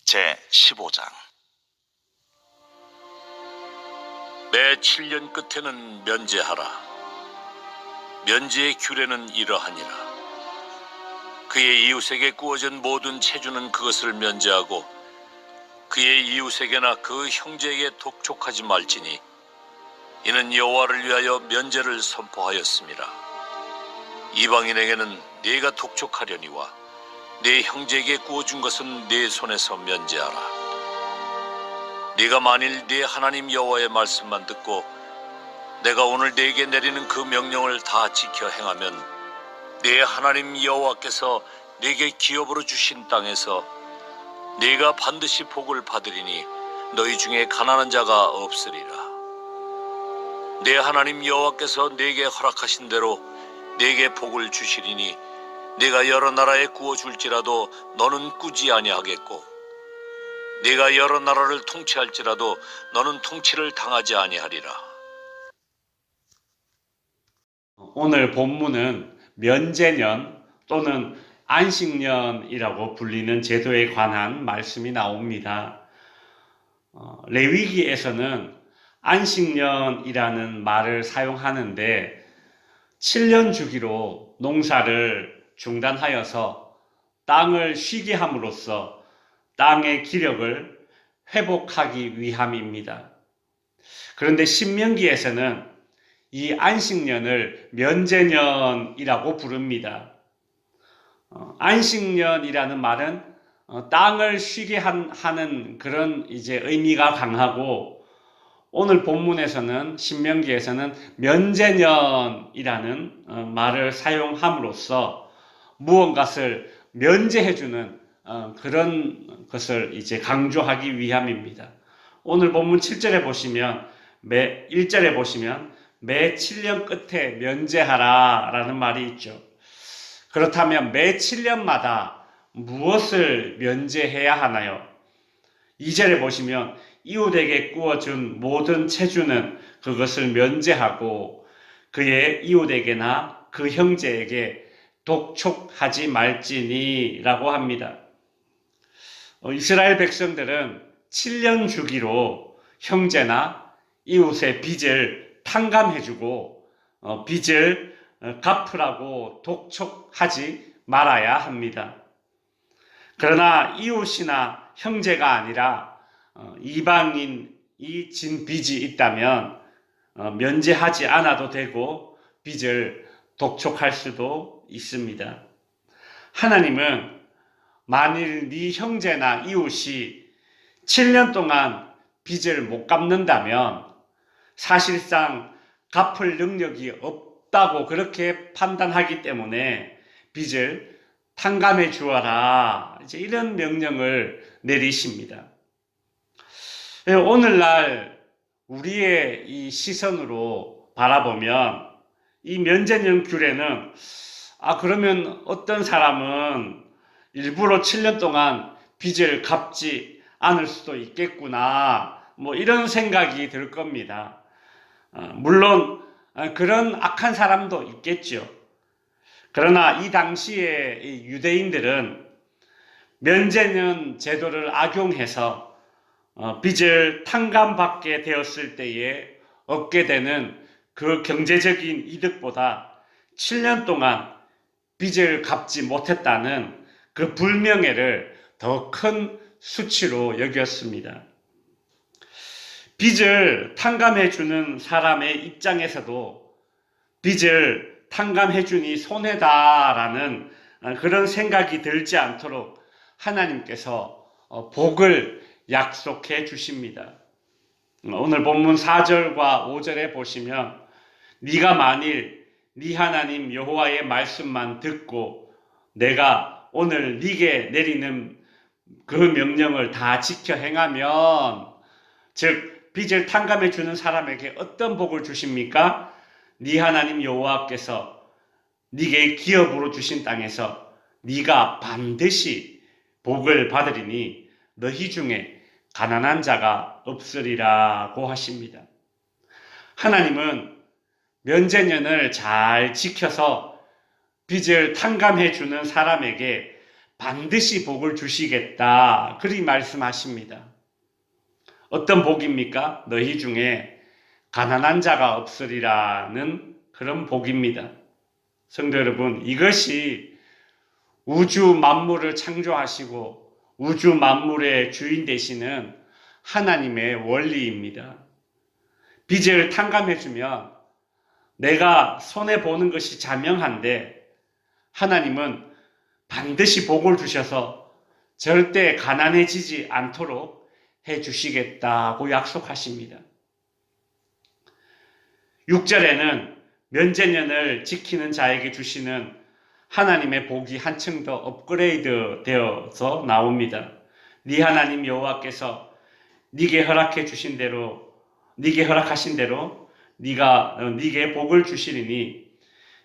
제15장. 매 7년 끝에는 면제하라. 면제의 규례는 이러하니라. 그의 이웃에게 구워진 모든 체주는 그것을 면제하고 그의 이웃에게나 그 형제에게 독촉하지 말지니 이는 여호와를 위하여 면제를 선포하였음이라. 이방인에게는 네가 독촉하려니와 네 형제에게 구워준 것은 네 손에서 면제하라. 네가 만일 네 하나님 여호와의 말씀만 듣고 내가 오늘 네게 내리는 그 명령을 다 지켜 행하면 네 하나님 여호와께서 네게 기업으로 주신 땅에서 네가 반드시 복을 받으리니 너희 중에 가난한 자가 없으리라. 네 하나님 여호와께서 네게 허락하신 대로 네게 복을 주시리니 네가 여러 나라에 구워줄지라도 너는 꾸지 아니하겠고 네가 여러 나라를 통치할지라도 너는 통치를 당하지 아니하리라. 오늘 본문은 면제년 또는 안식년이라고 불리는 제도에 관한 말씀이 나옵니다. 레위기에서는 안식년이라는 말을 사용하는데 7년 주기로 농사를 중단하여서 땅을 쉬게 함으로써 땅의 기력을 회복하기 위함입니다. 그런데 신명기에서는 이 안식년을 면제년이라고 부릅니다. 안식년이라는 말은 땅을 쉬게 하는 그런 의미가 강하고 오늘 본문에서는 신명기에서는 면제년이라는 말을 사용함으로써 무언가를 면제해주는 그런 것을 강조하기 위함입니다. 오늘 본문 7절에 보시면 1절에 보시면 매 7년 끝에 면제하라 라는 말이 있죠. 그렇다면 매 7년마다 무엇을 면제해야 하나요? 2절에 보시면 이웃에게 구워준 모든 체주는 그것을 면제하고 그의 이웃에게나 그 형제에게 독촉하지 말지니 라고 합니다. 이스라엘 백성들은 7년 주기로 형제나 이웃의 빚을 탕감해주고 빚을 갚으라고 독촉하지 말아야 합니다. 그러나 이웃이나 형제가 아니라 이방인이 진 빚이 있다면 면제하지 않아도 되고 빚을 독촉할 수도 있습니다. 하나님은 만일 네 형제나 이웃이 7년 동안 빚을 못 갚는다면 사실상 갚을 능력이 없다고 그렇게 판단하기 때문에 빚을 탕감해 주어라. 이런 명령을 내리십니다. 오늘날 우리의 이 시선으로 바라보면 이 면제년 규례는 그러면 어떤 사람은 일부러 7년 동안 빚을 갚지 않을 수도 있겠구나. 이런 생각이 들 겁니다. 물론 그런 악한 사람도 있겠죠. 그러나 이 당시에 유대인들은 면제년 제도를 악용해서 빚을 탕감받게 되었을 때에 얻게 되는 그 경제적인 이득보다 7년 동안 빚을 갚지 못했다는 그 불명예를 더 큰 수치로 여겼습니다. 빚을 탕감해 주는 사람의 입장에서도 빚을 탕감해 주니 손해다라는 그런 생각이 들지 않도록 하나님께서 복을 약속해 주십니다. 오늘 본문 4절과 5절에 보시면 네가 만일 네 하나님 여호와의 말씀만 듣고 내가 오늘 네게 내리는 그 명령을 다 지켜 행하면 즉 빚을 탕감해 주는 사람에게 어떤 복을 주십니까? 네 하나님 여호와께서 네게 기업으로 주신 땅에서 네가 반드시 복을 받으리니 너희 중에 가난한 자가 없으리라고 하십니다. 하나님은 면제년을 잘 지켜서 빚을 탕감해 주는 사람에게 반드시 복을 주시겠다. 그리 말씀하십니다. 어떤 복입니까? 너희 중에 가난한 자가 없으리라는 그런 복입니다. 성도 여러분, 이것이 우주 만물을 창조하시고 우주 만물의 주인 되시는 하나님의 원리입니다. 빚을 탕감해주면 내가 손해보는 것이 자명한데 하나님은 반드시 복을 주셔서 절대 가난해지지 않도록 해주시겠다고 약속하십니다. 6절에는 면제년을 지키는 자에게 주시는 하나님의 복이 한층 더 업그레이드 되어서 나옵니다. 네 하나님 여호와께서 네게 허락하신 대로 네게 복을 주시리니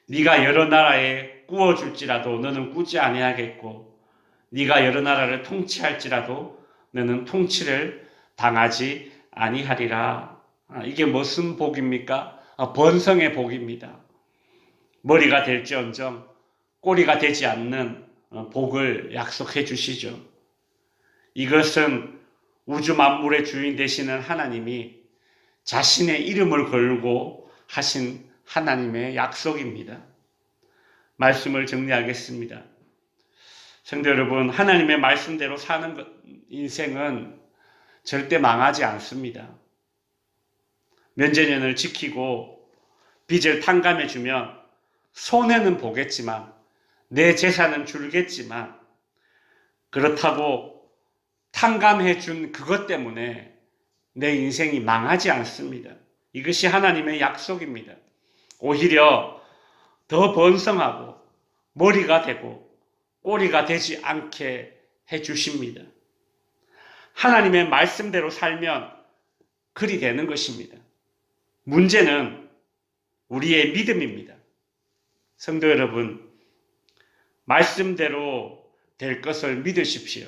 네가 여러 나라에 꾸어 줄지라도 너는 꾸지 아니하겠고 네가 여러 나라를 통치할지라도 너는 통치를 당하지 아니하리라. 이게 무슨 복입니까? 번성의 복입니다. 머리가 될지언정 꼬리가 되지 않는 복을 약속해 주시죠. 이것은 우주 만물의 주인 되시는 하나님이 자신의 이름을 걸고 하신 하나님의 약속입니다. 말씀을 정리하겠습니다. 성도 여러분, 하나님의 말씀대로 사는 인생은 절대 망하지 않습니다. 면제년을 지키고 빚을 탕감해주면 손해는 보겠지만 내 재산은 줄겠지만 그렇다고 탕감해준 그것 때문에 내 인생이 망하지 않습니다. 이것이 하나님의 약속입니다. 오히려 더 번성하고 머리가 되고 꼬리가 되지 않게 해주십니다. 하나님의 말씀대로 살면 그리 되는 것입니다. 문제는 우리의 믿음입니다. 성도 여러분, 말씀대로 될 것을 믿으십시오.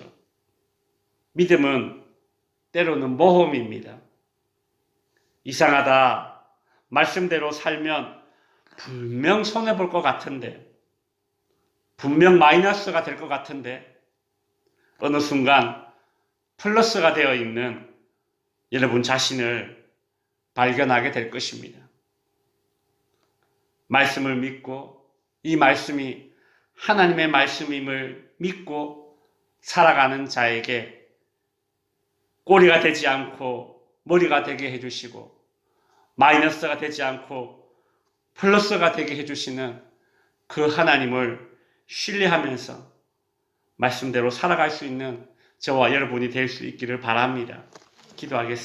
믿음은 때로는 모험입니다. 이상하다. 말씀대로 살면 분명 손해볼 것 같은데, 분명 마이너스가 될 것 같은데, 어느 순간 플러스가 되어 있는 여러분 자신을 발견하게 될 것입니다. 말씀을 믿고 이 말씀이 하나님의 말씀임을 믿고 살아가는 자에게 꼬리가 되지 않고 머리가 되게 해주시고 마이너스가 되지 않고 플러스가 되게 해주시는 그 하나님을 신뢰하면서 말씀대로 살아갈 수 있는 저와 여러분이 될 수 있기를 바랍니다. 기도하겠습니다.